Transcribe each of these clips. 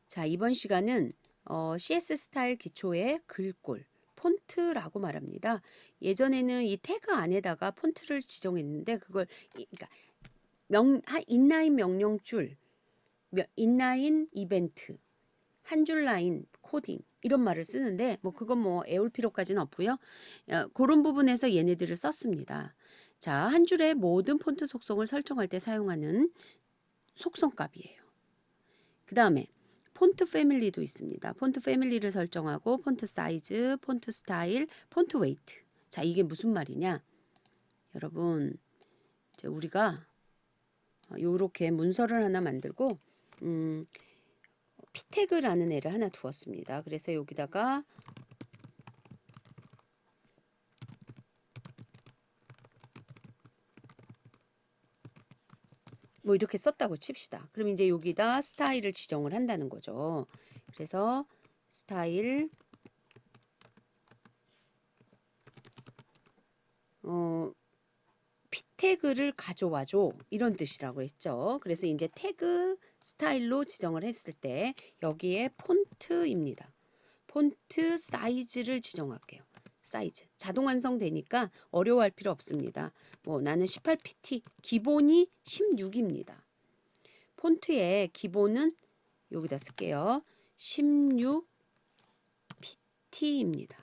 자, 이번 시간은 CS 스타일 기초의 글꼴, 폰트라고 말합니다. 예전에는 이 태그 안에다가 폰트를 지정했는데 그걸 그러니까 인라인 명령줄, 인라인 이벤트, 한 줄 라인 코딩 이런 말을 쓰는데 뭐 그건 뭐 애울 필요까지는 없고요. 그런 부분에서 얘네들을 썼습니다. 자, 한 줄의 모든 폰트 속성을 설정할 때 사용하는 속성값이에요. 그 다음에 폰트 패밀리도 있습니다. 폰트 패밀리를 설정하고 폰트 사이즈, 폰트 스타일, 폰트 웨이트. 자, 이게 무슨 말이냐? 여러분, 이제 우리가 요렇게 문서를 하나 만들고 피태그라는 애를 하나 두었습니다. 그래서 여기다가 뭐 이렇게 썼다고 칩시다. 그럼 이제 여기다 스타일을 지정을 한다는 거죠. 그래서 스타일 피태그를 가져와줘 이런 뜻이라고 했죠. 그래서 이제 태그 스타일로 지정을 했을 때 여기에 폰트입니다. 폰트 사이즈를 지정할게요. 사이즈 자동 완성되니까 어려워할 필요 없습니다. 뭐 나는 18pt 기본이 16입니다. 폰트의 기본은 여기다 쓸게요. 16pt입니다.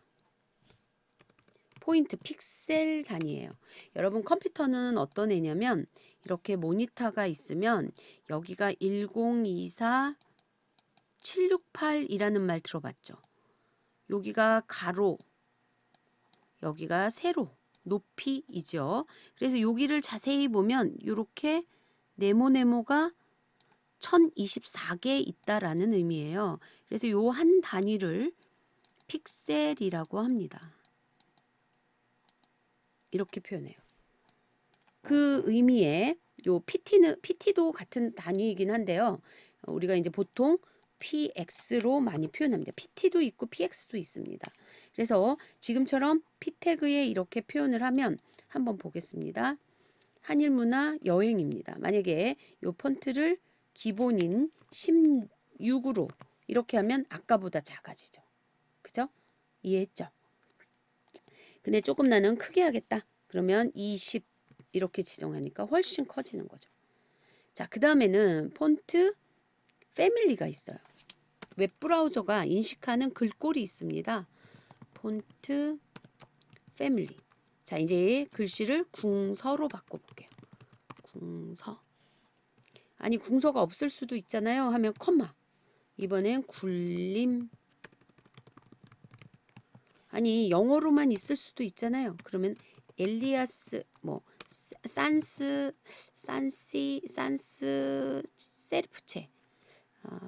포인트 픽셀 단위예요. 여러분 컴퓨터는 어떤 애냐면 이렇게 모니터가 있으면 여기가 1024 768이라는 말 들어봤죠? 여기가 가로, 여기가 세로, 높이이죠. 그래서 여기를 자세히 보면 이렇게 네모네모가 1024개 있다라는 의미예요. 그래서 요 한 단위를 픽셀이라고 합니다. 이렇게 표현해요. 그 의미의 요 PT도 같은 단위이긴 한데요. 우리가 이제 보통 PX로 많이 표현합니다. PT도 있고 PX도 있습니다. 그래서 지금처럼 P태그에 이렇게 표현을 하면 한번 보겠습니다. 한일문화 여행입니다. 만약에 요 폰트를 기본인 16으로 이렇게 하면 아까보다 작아지죠. 그죠? 이해했죠? 근데 조금 나는 크게 하겠다. 그러면 20 이렇게 지정하니까 훨씬 커지는 거죠. 자, 그 다음에는 폰트 패밀리가 있어요. 웹브라우저가 인식하는 글꼴이 있습니다. 폰트 패밀리. 자, 이제 글씨를 궁서로 바꿔볼게요. 궁서. 아니, 궁서가 없을 수도 있잖아요. 하면 컴마. 이번엔 굴림. 아니, 영어로만 있을 수도 있잖아요. 그러면 엘리아스, 뭐, 산스, 세르프체.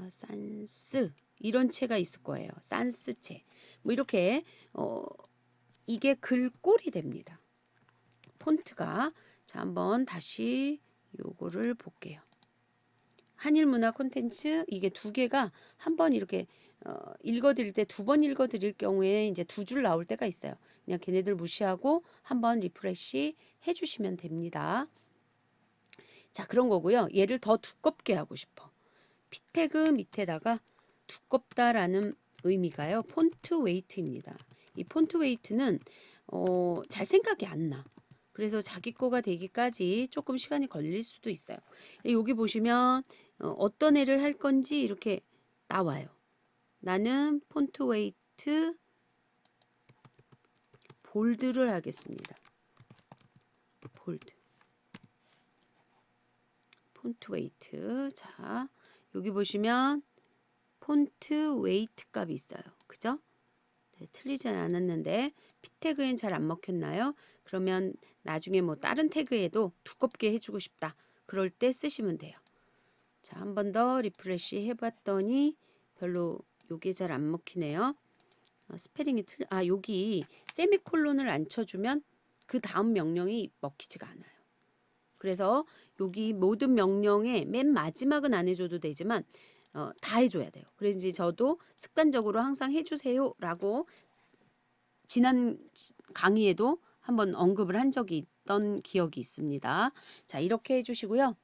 산스 이런 체가 있을 거예요. 산스체 뭐 이렇게 이게 글꼴이 됩니다. 폰트가 자 한번 다시 요거를 볼게요. 한일문화 콘텐츠 이게 두 개가 한번 이렇게 읽어드릴 때 두 번 읽어드릴 경우에 이제 두 줄 나올 때가 있어요. 그냥 걔네들 무시하고 한번 리프레시 해주시면 됩니다. 자 그런 거고요. 얘를 더 두껍게 하고 싶어. 피태그 밑에다가 두껍다라는 의미가요. 폰트 웨이트입니다. 이 폰트 웨이트는 잘 생각이 안 나. 그래서 자기 거가 되기까지 조금 시간이 걸릴 수도 있어요. 여기 보시면 어떤 애를 할 건지 이렇게 나와요. 나는 폰트 웨이트 볼드를 하겠습니다. 볼드. 폰트 웨이트. 자, 여기 보시면 폰트 웨이트 값이 있어요. 그죠? 네, 틀리진 않았는데 P태그엔 잘 안 먹혔나요? 그러면 나중에 뭐 다른 태그에도 두껍게 해주고 싶다. 그럴 때 쓰시면 돼요. 자, 한 번 더 리프레시 해봤더니 별로 요게 잘 안 먹히네요. 스페링이 여기 세미콜론을 안 쳐주면 그 다음 명령이 먹히지가 않아요. 그래서 여기 모든 명령의 맨 마지막은 안 해줘도 되지만 다 해줘야 돼요. 그래서 저도 습관적으로 항상 해주세요 라고 지난 강의에도 한번 언급을 한 적이 있던 기억이 있습니다. 자 이렇게 해주시고요.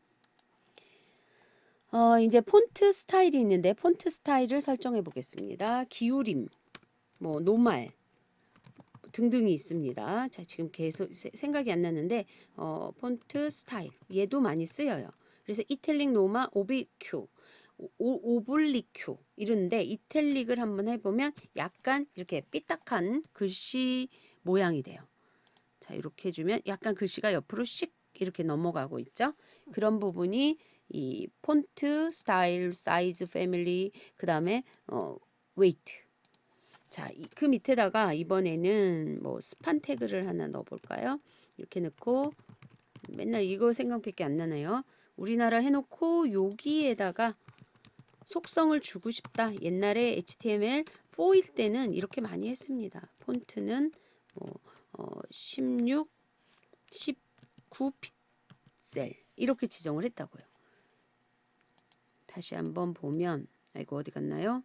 이제 폰트 스타일이 있는데 폰트 스타일을 설정해 보겠습니다. 기울임, 뭐 노말 등등이 있습니다. 자, 지금 계속 생각이 안 나는데 폰트 스타일 얘도 많이 쓰여요. 그래서 이탈릭, 노마, 오비큐, 오블리큐 이런데 이탈릭을 한번 해보면 약간 이렇게 삐딱한 글씨 모양이 돼요. 자, 이렇게 해주면 약간 글씨가 옆으로 씩 이렇게 넘어가고 있죠. 그런 부분이 이 폰트 스타일, 사이즈, 패밀리, 그 다음에 웨이트. 자, 그 밑에다가 이번에는 뭐 스판 태그를 하나 넣어볼까요? 이렇게 넣고 맨날 이거 생각밖에 안 나네요. 우리나라 해놓고 여기에다가 속성을 주고 싶다. 옛날에 HTML4일 때는 이렇게 많이 했습니다. 폰트는 뭐 16, 19 픽셀 이렇게 지정을 했다고요. 다시 한번 보면 이거 어디 갔나요?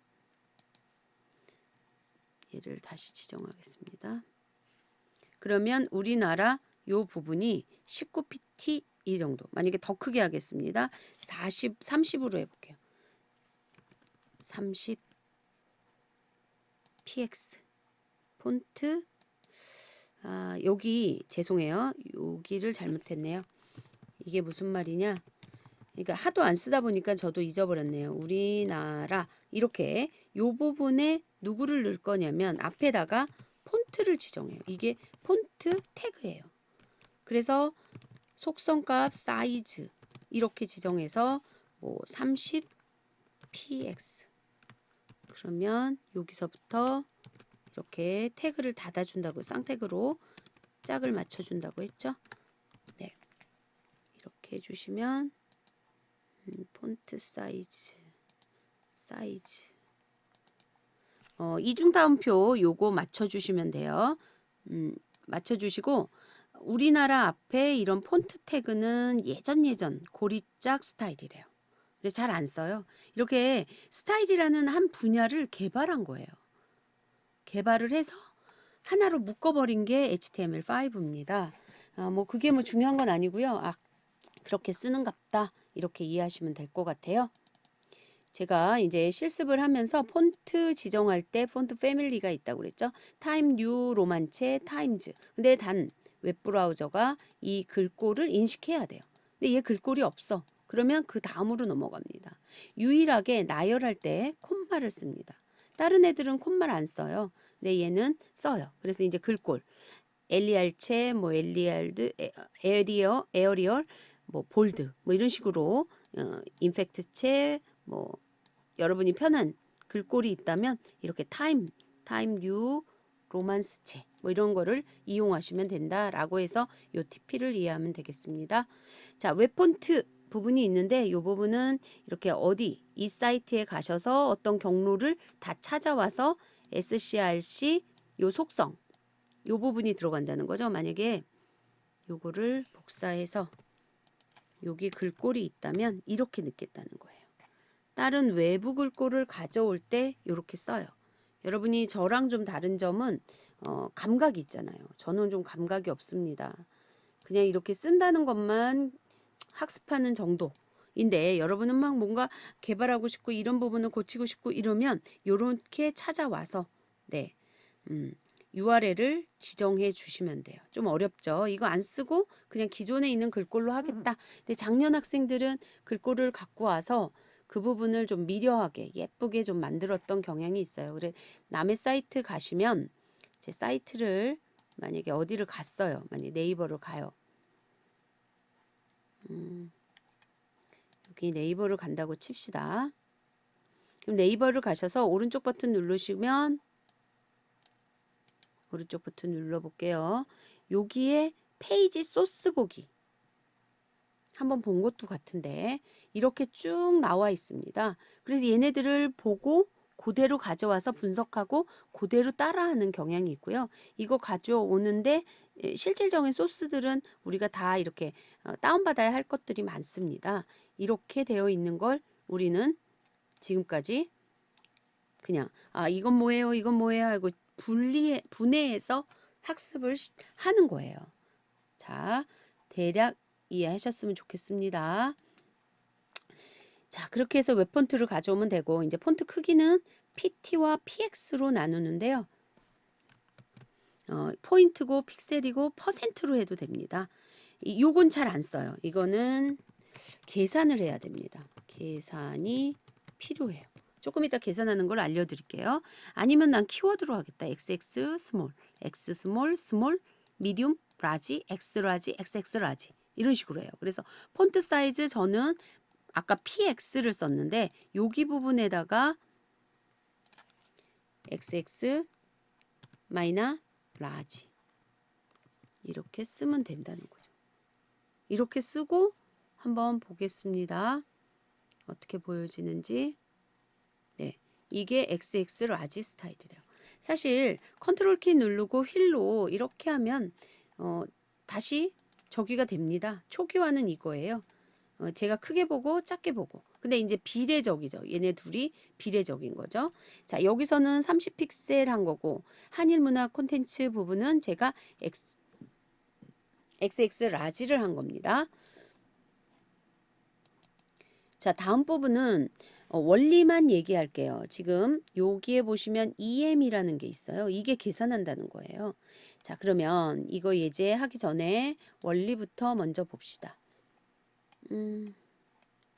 얘를 다시 지정하겠습니다. 그러면 우리나라 요 부분이 19pt 이 정도. 만약에 더 크게 하겠습니다. 40, 30으로 해볼게요. 30 px 폰트 여기 죄송해요. 여기를 잘못했네요. 이게 무슨 말이냐? 그러니까 하도 안 쓰다 보니까 저도 잊어버렸네요. 우리나라 이렇게 요 부분에 누구를 넣을 거냐면 앞에다가 폰트를 지정해요. 이게 폰트 태그예요. 그래서 속성값 사이즈 이렇게 지정해서 뭐 30px 그러면 여기서부터 이렇게 태그를 닫아준다고 쌍태그로 짝을 맞춰준다고 했죠. 네, 이렇게 해주시면 폰트 사이즈 이중다운표 요거 맞춰주시면 돼요. 맞춰주시고 우리나라 앞에 이런 폰트 태그는 예전 고리짝 스타일이래요. 그래서 잘 안 써요. 이렇게 스타일이라는 한 분야를 개발한 거예요. 개발을 해서 하나로 묶어버린 게 HTML5입니다. 뭐 그게 뭐 중요한 건 아니고요. 그렇게 쓰는갑다 이렇게 이해하시면 될 것 같아요. 제가 이제 실습을 하면서 폰트 지정할 때 폰트 패밀리가 있다고 그랬죠. 타임 뉴 로만체 타임즈. 근데 단 웹브라우저가 이 글꼴을 인식해야 돼요. 근데 얘 글꼴이 없어. 그러면 그 다음으로 넘어갑니다. 유일하게 나열할 때 콤마를 씁니다. 다른 애들은 콤마를 안 써요. 근데 얘는 써요. 그래서 이제 글꼴 엘리알체, 뭐 엘리알드, 에어리얼, 뭐 볼드, 뭐 이런 식으로 임팩트체, 뭐 여러분이 편한 글꼴이 있다면 이렇게 타임 뉴 로만스체 뭐 이런 거를 이용하시면 된다라고 해서 요 TP를 이해하면 되겠습니다. 자, 웹폰트 부분이 있는데 이 부분은 이렇게 어디 이 사이트에 가셔서 어떤 경로를 다 찾아와서 SCRC 요 속성 요 부분이 들어간다는 거죠. 만약에 요거를 복사해서 여기 글꼴이 있다면 이렇게 넣겠다는 거예요. 다른 외부 글꼴을 가져올 때 이렇게 써요. 여러분이 저랑 좀 다른 점은 감각이 있잖아요. 저는 좀 감각이 없습니다. 그냥 이렇게 쓴다는 것만 학습하는 정도인데 여러분은 막 뭔가 개발하고 싶고 이런 부분을 고치고 싶고 이러면 이렇게 찾아와서 네, URL을 지정해 주시면 돼요. 좀 어렵죠. 이거 안 쓰고 그냥 기존에 있는 글꼴로 하겠다. 근데 작년 학생들은 글꼴을 갖고 와서 그 부분을 좀 미려하게 예쁘게 좀 만들었던 경향이 있어요. 그래 남의 사이트 가시면 제 사이트를 만약에 어디를 갔어요. 만약에 네이버를 가요. 여기 네이버를 간다고 칩시다. 그럼 네이버를 가셔서 오른쪽 버튼 누르시면 오른쪽 버튼 눌러볼게요. 여기에 페이지 소스 보기 한번 본 것도 같은데 이렇게 쭉 나와 있습니다. 그래서 얘네들을 보고 그대로 가져와서 분석하고 그대로 따라하는 경향이 있고요. 이거 가져오는데 실질적인 소스들은 우리가 다 이렇게 다운받아야 할 것들이 많습니다. 이렇게 되어 있는 걸 우리는 지금까지 그냥 이건 뭐예요 이건 뭐예요 하고 분해해서 학습을 하는 거예요. 자, 대략 이해하셨으면 좋겠습니다. 자, 그렇게 해서 웹 폰트를 가져오면 되고, 이제 폰트 크기는 PT와 PX로 나누는데요. 포인트고 픽셀이고 퍼센트로 해도 됩니다. 요건 잘 안 써요. 이거는 계산을 해야 됩니다. 계산이 필요해요. 조금 이따 계산하는 걸 알려드릴게요. 아니면 난 키워드로 하겠다. XX 스몰, X 스몰, 스몰, 미디움, 라지, X 라지, XX 라지 이런 식으로 해요. 그래서 폰트 사이즈 저는 아까 PX를 썼는데 여기 부분에다가 XX 마이너 라지 이렇게 쓰면 된다는 거죠. 이렇게 쓰고 한번 보겠습니다. 어떻게 보여지는지. 네, 이게 XX 라지 스타일이래요. 사실 컨트롤 키 누르고 휠로 이렇게 하면 다시 저기가 됩니다. 초기화는 이거예요. 제가 크게 보고 작게 보고. 근데 이제 비례적이죠. 얘네 둘이 비례적인 거죠. 자, 여기서는 30픽셀 한 거고 한일문화 콘텐츠 부분은 제가 XX 라지를 한 겁니다. 자, 다음 부분은 원리만 얘기할게요. 지금 여기에 보시면 EM이라는 게 있어요. 이게 계산한다는 거예요. 자, 그러면 이거 예제하기 전에 원리부터 먼저 봅시다.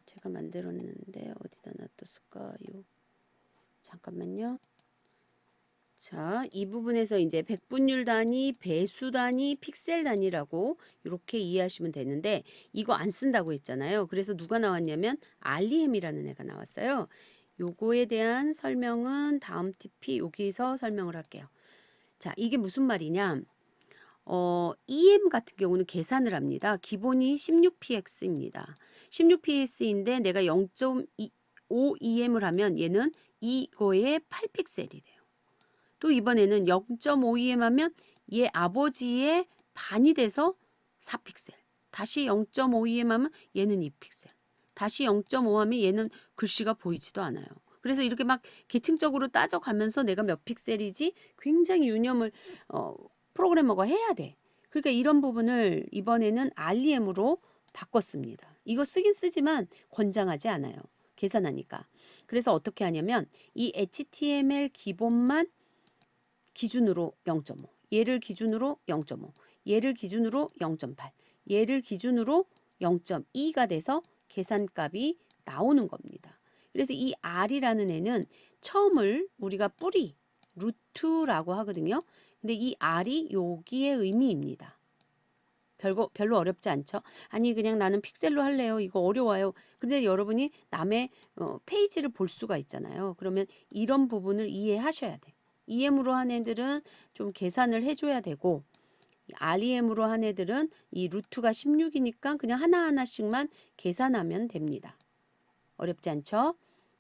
제가 만들었는데 어디다 놔뒀을까요? 잠깐만요. 자, 이 부분에서 이제 백분율 단위, 배수 단위, 픽셀 단위라고 이렇게 이해하시면 되는데 이거 안 쓴다고 했잖아요. 그래서 누가 나왔냐면 REM이라는 애가 나왔어요. 요거에 대한 설명은 다음 TP 여기서 설명을 할게요. 자, 이게 무슨 말이냐? EM 같은 경우는 계산을 합니다. 기본이 16px입니다. 16px인데 내가 0.5 EM을 하면 얘는 이거에 8픽셀이 돼요. 또 이번에는 0.5em 하면 얘 아버지의 반이 돼서 4픽셀. 다시 0.5em 하면 얘는 2픽셀. 다시 0.5 하면 얘는 글씨가 보이지도 않아요. 그래서 이렇게 막 계층적으로 따져가면서 내가 몇 픽셀이지 굉장히 유념을 프로그래머가 해야 돼. 그러니까 이런 부분을 이번에는 REM으로 바꿨습니다. 이거 쓰긴 쓰지만 권장하지 않아요. 계산하니까. 그래서 어떻게 하냐면 이 HTML 기본만 기준으로 0.5, 얘를 기준으로 0.5, 얘를 기준으로 0.8, 얘를 기준으로 0.2가 돼서 계산값이 나오는 겁니다. 그래서 이 R이라는 애는 처음을 우리가 뿌리, 루트라고 하거든요. 근데 이 R이 여기의 의미입니다. 별로 어렵지 않죠? 아니 그냥 나는 픽셀로 할래요. 이거 어려워요. 근데 여러분이 남의 페이지를 볼 수가 있잖아요. 그러면 이런 부분을 이해하셔야 돼. EM으로 한 애들은 좀 계산을 해줘야 되고 REM으로 한 애들은 이 루트가 16이니까 그냥 하나하나씩만 계산하면 됩니다. 어렵지 않죠?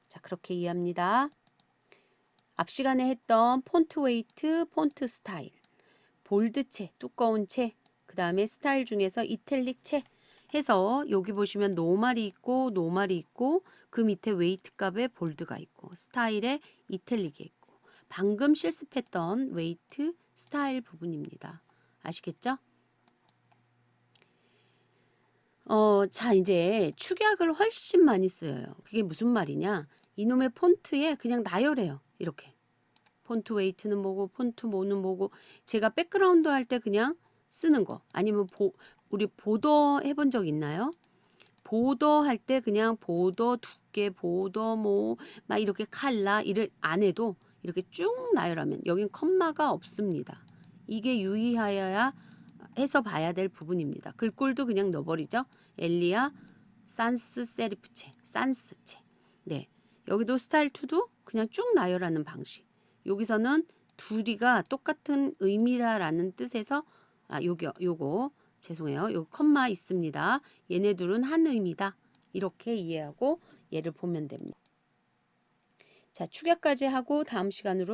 자, 그렇게 이해합니다. 앞 시간에 했던 폰트 웨이트, 폰트 스타일, 볼드체, 두꺼운 체, 그 다음에 스타일 중에서 이탈릭 체 해서 여기 보시면 노말이 있고 노말이 있고 그 밑에 웨이트 값에 볼드가 있고 스타일에 이탈릭이 있고 방금 실습했던 웨이트 스타일 부분입니다. 아시겠죠? 자 이제 축약을 훨씬 많이 쓰여요. 그게 무슨 말이냐? 이놈의 폰트에 그냥 나열해요. 이렇게. 폰트 웨이트는 뭐고 폰트 뭐는 뭐고 제가 백그라운드 할 때 그냥 쓰는 거 아니면 우리 보더 해본 적 있나요? 보더 할 때 그냥 보더 두께 보더 뭐 막 이렇게 칼라 이를 안 해도 이렇게 쭉 나열하면 여긴 컴마가 없습니다. 이게 유의하여야 해서 봐야 될 부분입니다. 글꼴도 그냥 넣어버리죠. 엘리아 산스 세리프체 산스체 네 여기도 스타일 2도 그냥 쭉 나열하는 방식. 여기서는 둘이가 똑같은 의미다라는 뜻에서 요거 죄송해요. 요 컴마 있습니다. 얘네 둘은 한 의미다. 이렇게 이해하고 얘를 보면 됩니다. 자, 축약까지 하고 다음 시간으로